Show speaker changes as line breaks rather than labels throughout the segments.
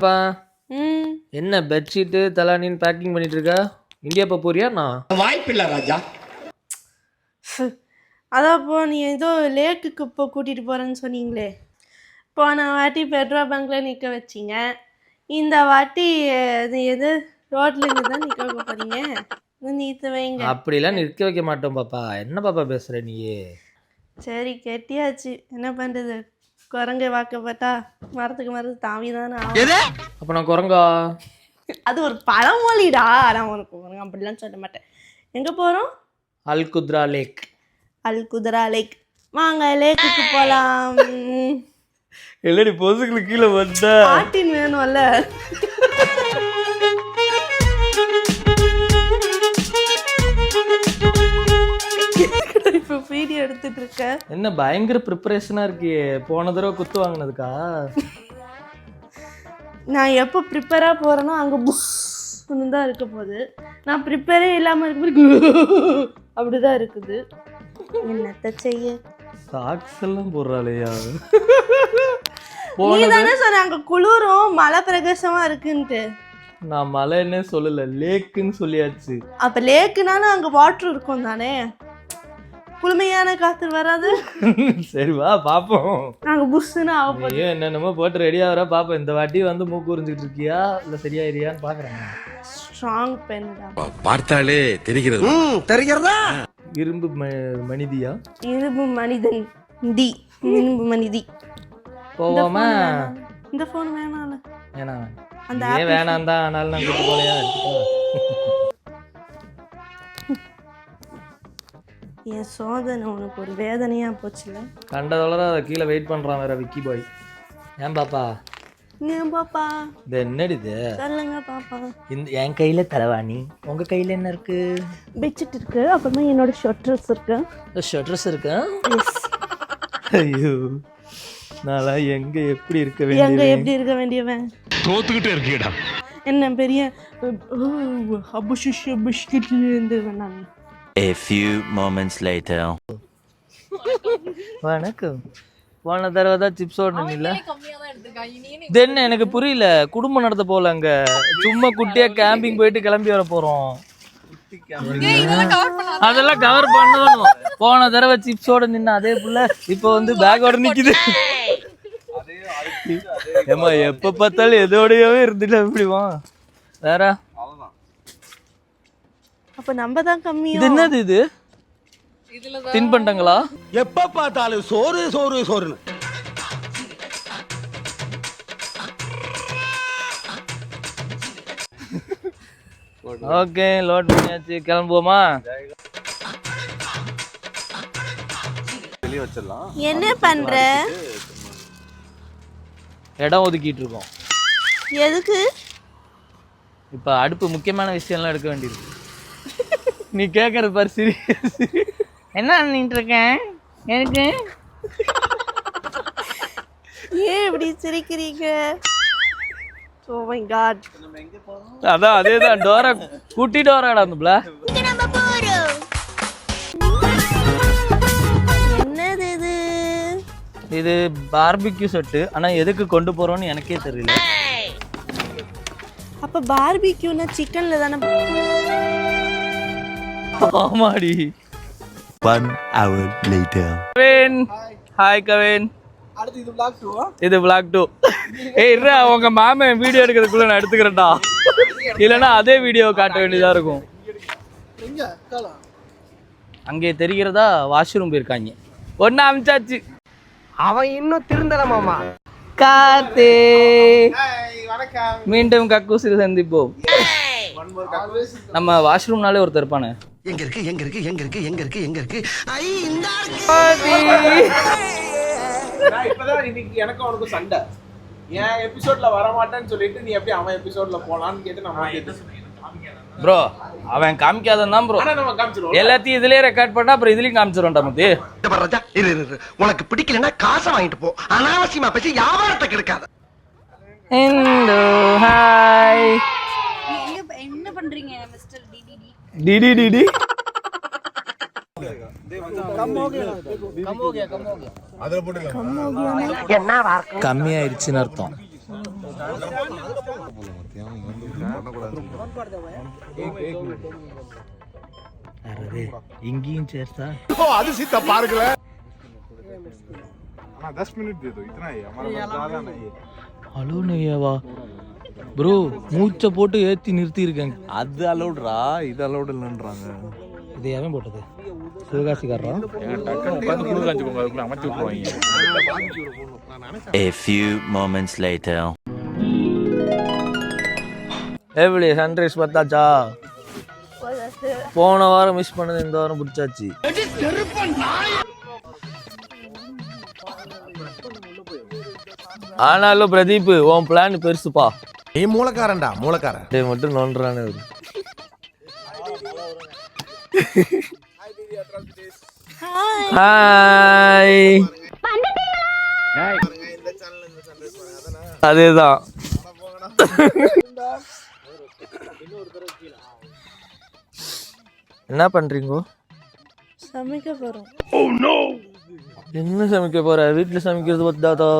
அப்பா என்ன bedsheet தலானின்னு packing பண்ணிட்டு இருக்கா? இந்தியா போறியா? நான்
வாய்ப்பு இல்லை ராஜா.
அதான் இப்போ நீ ஏதோ லேக்குக்கு இப்போ கூட்டிகிட்டு போகிறேன்னு சொன்னீங்களே, போன வாட்டி பெட்ரோல் பங்க்கில் நிற்க வச்சிங்க, இந்த வாட்டி எது ரோட்ல இருந்து தான் நிற்க வைக்க போகிறீங்க. நீத்து வைங்க.
அப்படிலாம் நிற்க வைக்க மாட்டோம் பாப்பா. என்ன பாப்பா பேசுகிற நீ?
சரி கெட்டியாச்சு, என்ன பண்ணுறது, குரங்கு வாக்கப்பட்டா மரத்துக்கு மரத்து தாவி தானே.
அப்போ நான் குரங்கா?
அது ஒரு பழமொழிடா, நான் உனக்கு குரங்கு அப்படிலாம் சொல்ல மாட்டேன். எங்கே போகிறோம்?
அல் குத்ரா லேக்.
அல் குத்ரா லேக். வாங்க லேக்குக்கு போகலாம்.
இல்லடி பொசுகளுக்கு கீழே வந்தா
ஆட்டின் வேணும்ல. இப்போ வீடியோ எடுத்துட்டு இருக்க.
என்ன பயங்கர ப்ரிப்பரேஷனாக இருக்கியே, போன தடவை குத்து வாங்கினதுக்கா?
நான் எப்போ ப்ரிப்பேராக போகிறேனோ அங்கே புஷ்ன்னு தான் இருக்க போகுது. நான் ப்ரிப்பேரே இல்லாமல் இருக்கு அப்படிதான் இருக்குது. என்னத்த செய்ய?
சாக்ஸ் எல்லாம் போடுறாளையா?
நீ தானே சொன்ன அங்கே குளிரும் மலை பிரதேசமாக இருக்குன்ட்டு.
நான் மலைன்னே சொல்லலை, லேக்குன்னு சொல்லியாச்சு.
அப்போ லேக்குனாலும் அங்கே வாட்டர் இருக்கும் தானே, குளுமையான காற்று வராது.
சரி வா பாப்போம்.
நாங்கள் புஷ்ஷுன்னு ஆகும்.
ஐயோ என்னென்னமோ போட்டு ரெடி ஆகிற பாப்போம். இந்த வாட்டி வந்து மூக்கு உறிஞ்சிட்டு இருக்கியா இல்லை சரியாயிருயான்னு பார்க்குறேன்.
ஸ்ட்ராங் பென் தான்.
பார்த்தாலே தெரிகிறது. தெரிகிறதா?
இரும்பு மனிதியா?
இரும்பு மனிதன் டி. இரும்பு மனிதி.
போவோமா?
இந்த ஃபோன் வேணாம்ல.
வேணாம்.
அந்த
ஏன் வேணாம் தான், ஆனாலும் நான் கூட்டு போலையா?
என் சோதனை உனக்கு ஒரு வேதனையா போச்சுல.
கண்டதோட அதை கீழே வெயிட் பண்ணுறான் வேற விக்கி பாய். ஏன் பாப்பா?
ஏன் பாப்பா?
இது என்னடி இது?
சொல்லுங்க பாப்பா.
இந்த என் கையில் தலைவாணி, உங்கள் கையில் என்ன இருக்கு?
பெட்ஷீட் இருக்கு, அப்புறமா என்னோட ஷர்ட்ஸ் இருக்கு.
ஷர்ட்ஸ் இருக்கு. ஐயோ நான் எங்கே எப்படி இருக்க
வேண்டியவன்
தோத்துக்கிட்டே இருக்கீடா.
என்ன பெரிய பிஸ்கெட்லேருந்து வேணாம்.
A few moments later.
வணக்கம். போன தடவை தான் சிப்ஸ் ஓடணும் இல்லை? இது என்ன எனக்கு புரியல. குடும்பம் நடத்த போல அங்கே சும்மா குட்டியாக கேம்பிங் போயிட்டு கிளம்பி வர போகிறோம். அதெல்லாம் கவர் பண்ணணும். போன தடவை சிப்ஸோட நின்று அதே புள்ள இப்போ வந்து பேக்கோட நிற்குது. ஏமா எப்போ பார்த்தாலும் எதோடையவே இருந்துட்டு அப்படிவா வேற.
அப்ப நம்ம தான் கம்மி.
இது என்னது இது? தின் பண்ணிட்டாங்களா?
எப்ப பார்த்தாலும் சோறு சோறு சோறுன்னு.
ஓகே லோட் பண்ணியாச்சு, கிளம்புவோமா?
என்ன பண்ற?
இடம் ஒதுக்கிட்டு இருக்கோம்.
எதுக்கு?
இப்போ அடுப்பு முக்கியமான விஷயம்லாம் எடுக்க வேண்டியிருக்கு. நீ கேட்கறது பாரு சரி. என்ன பண்ணிட்டு இருக்கேன் எனக்கு?
ஏன் இப்படி சிரிக்கிறீங்க? Oh my God.
அதான் அதேதான் டோரா குட்டி டோராடா அந்த பிள்ளை.
என்னது இது?
இது பார்பிக்யூ செட்டு. ஆனால் எதுக்கு கொண்டு போகிறோன்னு எனக்கே தெரியல.
அப்போ பார்பிக்யூனா சிக்கனில் தானே?
ஆமாடி.
1 hour later.
Kavin, hi Kavin. இது vlog 2. ஏய் இருடா, உங்க மாமன் வீடியோ எடுக்கிறதுக்குள்ள நான் எடுத்துக்கிறேன்டா, இல்லைன்னா அதே வீடியோ காட்ட வேண்டியதா இருக்கும். அங்கே தெரிகிறதா? வாஷ்ரூம் போயிருக்காங்க. ஒன்னு அமிச்சாச்சு.
அவன் இன்னும் திருந்தல மாமா.
காத்தே மீண்டும் கக்கூசில் சந்திப்போம். நம்ம வாஷ்ரூம்னாலே ஒருத்தர் இருப்பானே.
எங்க இருக்கு எங்க இருக்கு எங்க இருக்கு எங்க இருக்கு எங்க இருக்கு? ஐ இந்த
இப்பதான் இன்னைக்கு எனக்கு அவனுக்கு சண்டை. என் எபிசோட்ல வர மாட்டேன்னு சொல்லிட்டு நீ எப்படி அவன் எபிசோட்ல போலான்னு கேட்டு நம்ம
ப்ரோ அவன் காமிக்காதான் தான் ப்ரோ.
நம்ம காமிச்சிருவோம்.
எல்லாத்தையும் இதுலயே ரெக்கார்ட் பண்ணா அப்புறம் இதுலயும் காமிச்சிருவோம்டா மத்தி.
உனக்கு பிடிக்கலன்னா காசை வாங்கிட்டு போ. அனாவசியமா பேசி வியாபாரத்தை கெடுக்காத.
Hello hi.
என்ன பண்றீங்க மிஸ்டர்
டிடி?
கம்மியாயிருச்சுன்னு அர்த்தம்.
இங்கேயும் சேர்த்தா
அது சீத்தா பார்க்கல 10 मिनट दे दो इतना ही हमारे पास ज्यादा नहीं है
ஹலோ நையாவா ப்ரோ மூச்சை போட்டு ஏற்றி நிறுத்தி இருக்காங்க.
அது அலௌட்ரா, இது அலௌட் இல்லைன்றாங்க.
இது எவன் போட்டது? சிவகாசிக்காரா?
டக்குன்னு உட்காந்து குழு காஞ்சிக்கோங்க, அதுக்குள்ள அமைச்சு விட்டுருவாங்க.
A few moments later.
எப்படி சன்ரைஸ் பார்த்தாச்சா? போன வாரம் மிஸ் பண்ணது இந்த வாரம் பிடிச்சாச்சு. ஆனாலும் பிரதீப் உன் பிளான் பெருசுப்பா.
நீ மூலக்காரன்டா, மூலக்காரன்.
டே மட்டும் நோன்றானே அவரு. ஹாய். அதேதான். என்ன பண்றீங்க?
சமைக்க போறோம்.
என்ன சமைக்க போற? வீட்டுல சமைக்கிறது பத்தாதா?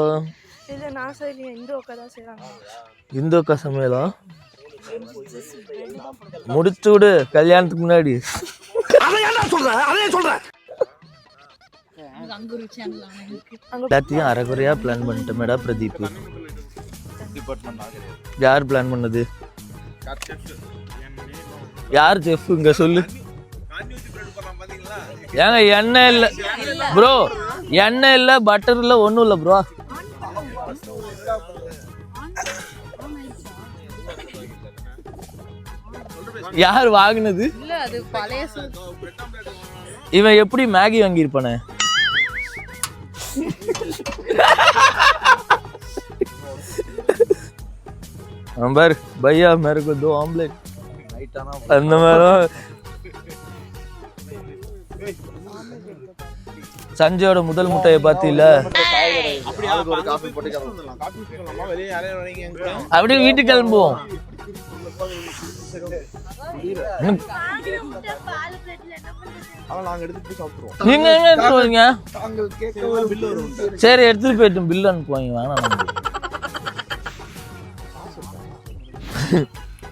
இல்ல நான் செய்யல, இந்த அக்கா தான் செய்றாங்க.
இந்த அக்கா சமையலா? முடிச்சு விடு கல்யாணத்துக்கு முன்னாடி. எல்லாத்தையும் அரைகுறையா பிளான் பண்ணிட்டோமேடா பிரதீப். யார் பிளான் பண்ணது? யார் செஃப் இங்க சொல்லு. ஏங்க எண்ணெய் இல்ல ப்ரோ, எண்ணெய் இல்ல, பட்டர் இல்ல, ஒண்ணும் இல்ல ப்ரோ. யார் வாங்கினது? இவன் எப்படி மேகி வாங்கியிருப்பானே? நம்பர் பையா मेरे को 2 ऑमलेट அந்த மாதிரி. சஞ்சயோட முதல் முட்டையை பாத்தீல? அப்படியே வீட்டுக்கு கிளம்புவோம். நீங்க எங்க எடுத்துட்டு வரீங்க? சரி எடுத்துட்டு போயிட்டு பில் அனுப்புவாங்க. வேணாம்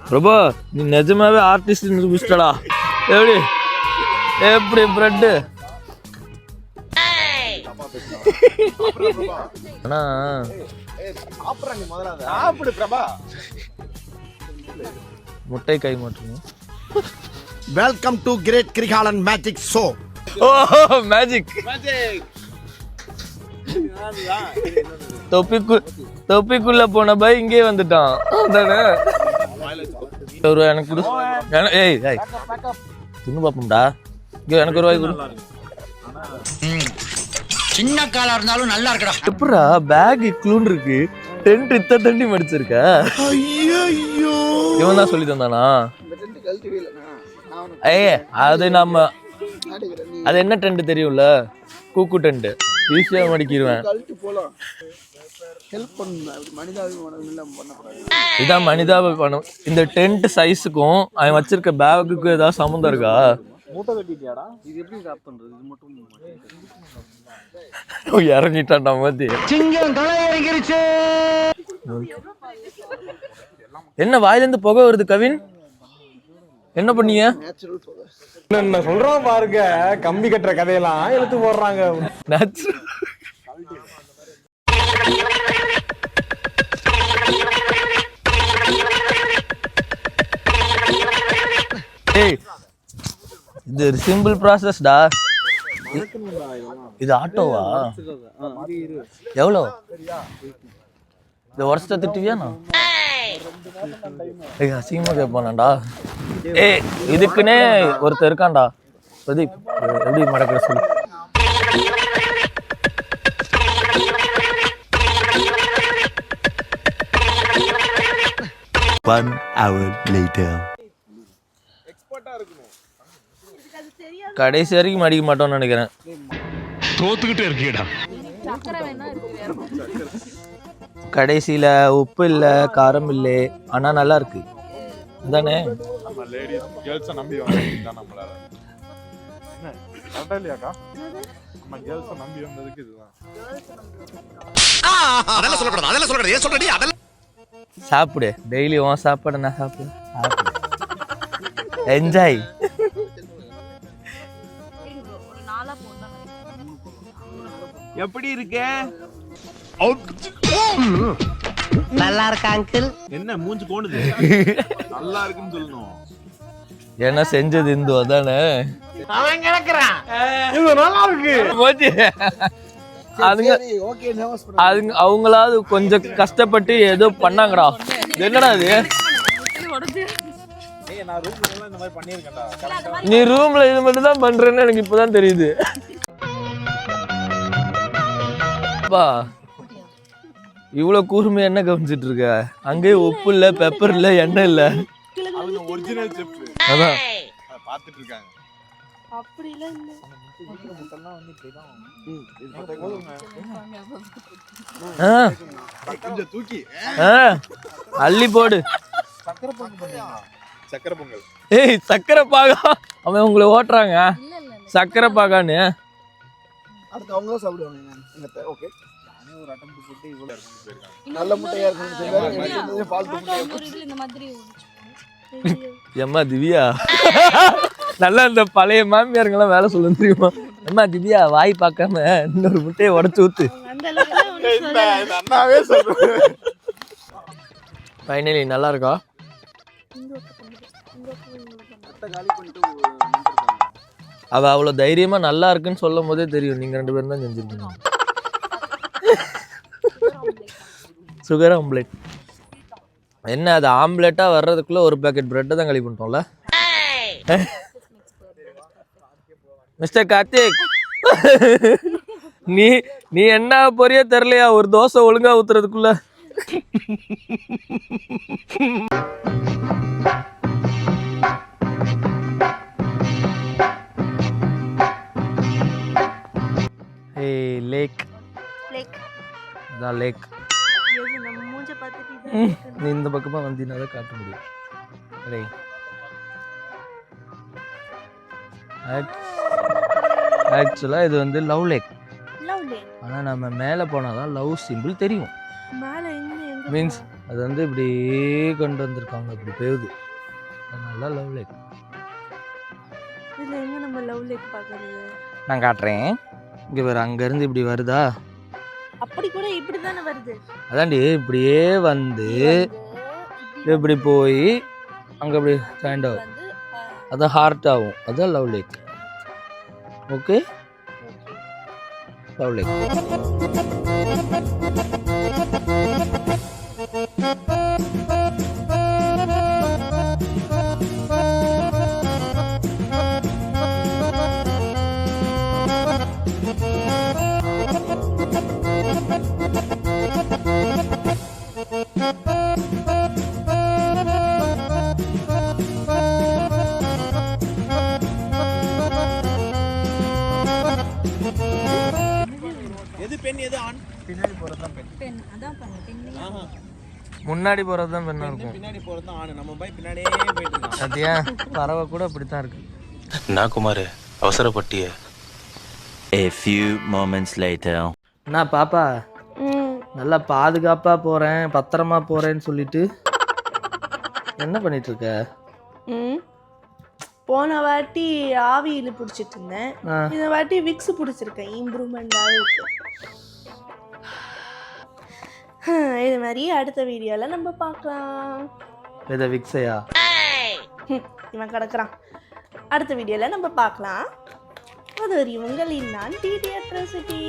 பிரபா, நீ நிஜமாவே ஆர்டிஸ்ட் நிரூபிச்சிட்டடா. எப்படி எப்படி பிரெட்டு? ஆனா முட்டை கை மாட்டுங்க.
Welcome to great Kirikalan magic show.
ஓ மேஜிக் தொப்பிக்குள்ள போன பாய் இங்கே வந்துட்டான். ஒரு எனக்கு கொடு. ஏய் ஏய் தின்னு பாப்போம்டா. இங்க எனக்கு ஒரு வாய் கொடு.
சின்ன காலா இருந்தாலும் நல்லா இருக்கடா.
எப்படா பேக் க்ளூன் இருக்கு, டென்ட் இத்த தண்டி மடிச்சிருக்க?
ஐயோ,
இவன் தான் சொல்லி தந்தானா? ஏய் அது நம்ம அது என்ன டென்ட் தெரியும்ல? கூக்கு டென்ட். ஈஸியா மடிக்கிடுவேன். இதான் மனிதாபிமானம். இந்த டென்ட் சைஸுக்கும் அவன் வச்சிருக்க பேக்குக்கும் ஏதாவது சம்மந்தம் இருக்கா? இறங்கிட்டான் மத்தி. என்ன வாயில இருந்து புகை வருது கவின்? என்ன பண்ணீங்க?
என்ன சொல்றான் பாருங்க, கம்பி கட்டுற கதையெல்லாம் எடுத்து போடுறாங்க.
இது ஒரு சிம்பிள் ப்ராசஸ்டா. இது ஆட்டோவா? எவ்வளோ? இந்த வருஷத்தை திட்டுவியாண்ணா? அசிங்கமா கேட்பானாண்டா. ஏய் இதுக்குன்னே ஒருத்தர் இருக்கான்டா பிரதீப். எப்படி மடக்கிற சொல்லு.
One hour later.
கடைசி வரைக்கும் மடிக்க மாட்டோம்னு நினைக்கிறேன்.
தோத்துக்கிட்டே இருக்கீடா.
கடைசியில உப்பு இல்ல, காரம் இல்லை, ஆனா நல்லா இருக்கு தானே?
நம்ம லேடிஸ் கேர்ள்ஸ் நம்பி வந்ததுக்கு நம்மளால என்ன கரெக்டா இல்லையாக்கா? நம்ம கேர்ள்ஸ் நம்பி வந்ததுக்கு இதுதான்.
அதெல்லாம் சொல்லக்கூடாது, அதெல்லாம் சொல்லக்கூடாது. ஏன் சொல்றடி? அதெல்லாம்
சாப்பிடு, டெய்லி உன் சாப்பாடு நான் சாப்பிடு. என்ஜாய்.
ஒரு நாளா போனா
எப்படி இருக்க?
நல்லா இருக்கா அங்கிள்?
என்ன மூஞ்சி கோணுது? நல்லா இருக்குன்னு சொல்லணும்.
ஏன்னா செஞ்சது இந்து அதானே.
அவன் கிடக்குறான்.
இது நல்லா இருக்கு.
அதுங்க அவங்களாவது கொஞ்சம் கஷ்டப்பட்டு ஏதோ பண்ணாங்கடா. என்னடா இது?
நான் ரூம்ல எல்லாம் இந்த மாதிரி பண்ணிருக்கேன்டா.
நீ ரூம்ல இது மட்டும் தான் பண்றேன்னு எனக்கு இப்பதான் தெரியுது. பா இவ்வளவு கூர்மை என்ன கவனிச்சிட்டு இருக்க? அங்கே உப்பு இல்ல, பெப்பர் இல்ல, எண்ணெய் இல்ல.
அவங்க ஒரிஜினல் செஃப்.
அதான்
பாத்துட்டு இருக்காங்க.
அப்படி இல்ல இல்ல.
கொஞ்சம் தூக்கி
அள்ளி போடு.
சக்கரை பொங்கல்.
ஏய் சக்கரை பாகா, அவன் உங்களை ஓட்டுறாங்க. சக்கரை பாகான்னு
அடுத்து அவங்க தான் சாப்பிடுவாங்க. ஓகே
ஒரு அட்டெம்ப்ட் போட்டு இவ்வளவு இருக்கு போயிருக்காங்க.
நல்ல முட்டையா இருக்குன்னு ஃபால்ட்
இந்த மாதிரி
எம்மா திவ்யா, நல்லா இந்த பழைய மாமியாருங்கெல்லாம் வேலை சொல்ல தெரியுமா? எம்மா திவ்யா வாய் பார்க்காம இன்னொரு முட்டையை உடச்சு ஊத்து.
அந்த அளவுக்கு
அண்ணாவே சொல்றேன்.
ஃபைனலி நல்லா இருக்கா? அவ அவ்வளவு தைரியமா நல்லா இருக்குன்னு சொல்லும் போதே தெரியும் நீங்க 2 பேரும் தான் செஞ்சிருக்கீங்க. Sugar omelette. என்ன அது ஆம்லெட்டா வர்றதுக்குள்ள ஒரு பேக்கெட் பிரெட்டை தான் காலி பண்ணிட்டோம்ல. மிஸ்டர் கார்த்திக், நீ என்ன பொரிய தெரியலையா ஒரு தோசை ஒழுங்கா ஊத்துறதுக்குள்ள? ஏய் லேக். அதான் லேக்.
நம்ம மூஞ்ச பார்த்துட்டு
நீ இந்த பக்கமா வந்தீங்கன்னா தான் காட்ட முடியும். ஆக்சுவலா இது வந்து லவ் லேக். ஆனா நம்ம மேல போனாதான் லவ் சிம்பிள் தெரியும்.
மேல எங்க
மீன்ஸ் அது வந்து இப்படி கொண்டு வந்திருக்காங்க, இப்படி போகுது. அதனால லவ் லேக்.
இதுல எங்க நம்ம லவ் லேக் பார்க்கறது?
நான் காட்டுறேன். இங்க வேற அங்க இருந்து இப்படி வருதா?
அப்படி கூட இப்படி தானே வருது.
அதாண்டி இப்படியே வந்து இப்படி போய் அங்க இப்படி ஸ்டாண்ட் ஆகும். அதான் ஹார்ட் ஆகும். அதான் love lake. Okay, love lake.
எது பெண் எது ஆண்? பின்னாடி போறது தான் பெண்.
பெண் அதான் பெண்.
முன்னாடி போறது தான் பெண்ணா இருக்கும்.
பின்னாடி போறது தான் ஆண். நம்ம போய் பின்னாடியே போயிட்டு இருக்கோம்.
சத்தியா பறவை கூட அப்படித்தான் இருக்கு.
நான் Kumar அவசரப்பட்டிய.
A few moments later.
நான் பாப்பா நல்லா பாதுகாப்பா போறேன், பத்திரமா போறேன்னு சொல்லிட்டு என்ன பண்ணிட்டு இருக்க?
போன வாட்டி ஆவியில பிடிச்சிட்டு இருந்தேன். இந்த வாட்டி விக்ஸ் பிடிச்சிருக்கேன். இம்ப்ரூவ்மெண்ட் ஆயிருக்கு. இது மாதிரி அடுத்த வீடியோல நம்ம பார்க்கலாம்.
இதை விக்ஸையா?
இவன் கிடக்குறான். அடுத்த வீடியோல நம்ம பார்க்கலாம். அது ஒரு இவங்களின் நான் டிடி அட்ராசிட்டி.